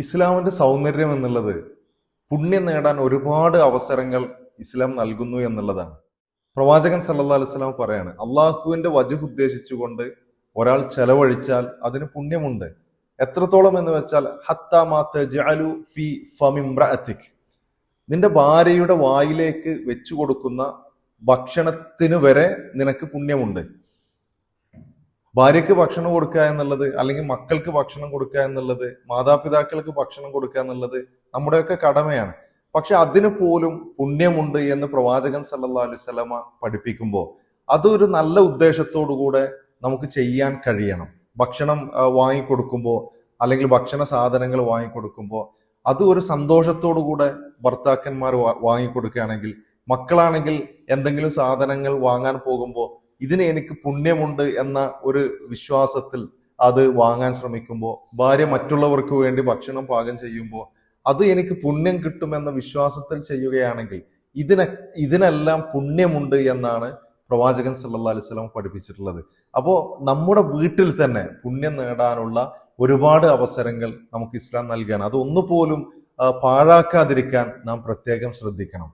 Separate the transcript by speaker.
Speaker 1: ഇസ്ലാമിന്റെ സൗന്ദര്യം എന്നുള്ളത് പുണ്യം നേടാൻ ഒരുപാട് അവസരങ്ങൾ ഇസ്ലാം നൽകുന്നു എന്നുള്ളതാണ്. പ്രവാചകൻ സല്ലല്ലാഹു അലൈഹി വസല്ലം പറയാണ്, അള്ളാഹുവിന്റെ വജ്ഹ് ഉദ്ദേശിച്ചുകൊണ്ട് ഒരാൾ ചെലവഴിച്ചാൽ അതിന് പുണ്യമുണ്ട്. എത്രത്തോളം എന്ന് വെച്ചാൽ ഹത്താ മാ തജ്അലു ഫീ ഫമിംറഅതിക്, നിന്റെ ഭാര്യയുടെ വായിലേക്ക് വെച്ചു കൊടുക്കുന്ന ഭക്ഷണത്തിന് വരെ നിനക്ക് പുണ്യമുണ്ട്. ഭാര്യയ്ക്ക് ഭക്ഷണം കൊടുക്കുക എന്നുള്ളത്, അല്ലെങ്കിൽ മക്കൾക്ക് ഭക്ഷണം കൊടുക്കുക എന്നുള്ളത്, മാതാപിതാക്കൾക്ക് ഭക്ഷണം കൊടുക്കുക എന്നുള്ളത് നമ്മുടെയൊക്കെ കടമയാണ്. പക്ഷെ അതിന് പോലും പുണ്യമുണ്ട് എന്ന് പ്രവാചകൻ സല്ലല്ലാഹു അലൈഹി വസല്ലമ പഠിപ്പിക്കുമ്പോൾ അതൊരു നല്ല ഉദ്ദേശത്തോടു കൂടെ നമുക്ക് ചെയ്യാൻ കഴിയണം. ഭക്ഷണം വാങ്ങിക്കൊടുക്കുമ്പോൾ അല്ലെങ്കിൽ ഭക്ഷണ സാധനങ്ങൾ വാങ്ങിക്കൊടുക്കുമ്പോൾ അത് ഒരു സന്തോഷത്തോടു കൂടെ ഭർത്താക്കന്മാർ വാങ്ങിക്കൊടുക്കുകയാണെങ്കിൽ, മക്കളാണെങ്കിൽ എന്തെങ്കിലും സാധനങ്ങൾ വാങ്ങാൻ പോകുമ്പോൾ ഇതിന് എനിക്ക് പുണ്യമുണ്ട് എന്ന ഒരു വിശ്വാസത്തിൽ അത് വാങ്ങാൻ ശ്രമിക്കുമ്പോൾ, ഭാര്യ മറ്റുള്ളവർക്ക് വേണ്ടി ഭക്ഷണം പാകം ചെയ്യുമ്പോൾ അത് എനിക്ക് പുണ്യം കിട്ടുമെന്ന വിശ്വാസത്തിൽ ചെയ്യുകയാണെങ്കിൽ ഇതിനെല്ലാം പുണ്യമുണ്ട് എന്നാണ് പ്രവാചകൻ സല്ലല്ലാഹു അലൈഹി വസല്ലം പഠിപ്പിച്ചിട്ടുള്ളത്. അപ്പോൾ നമ്മുടെ വീട്ടിൽ തന്നെ പുണ്യം നേടാനുള്ള ഒരുപാട് അവസരങ്ങൾ നമുക്ക് ഇസ്ലാം നൽകുകയാണ്. അതൊന്നുപോലും പാഴാക്കാതിരിക്കാൻ നാം പ്രത്യേകം ശ്രദ്ധിക്കണം.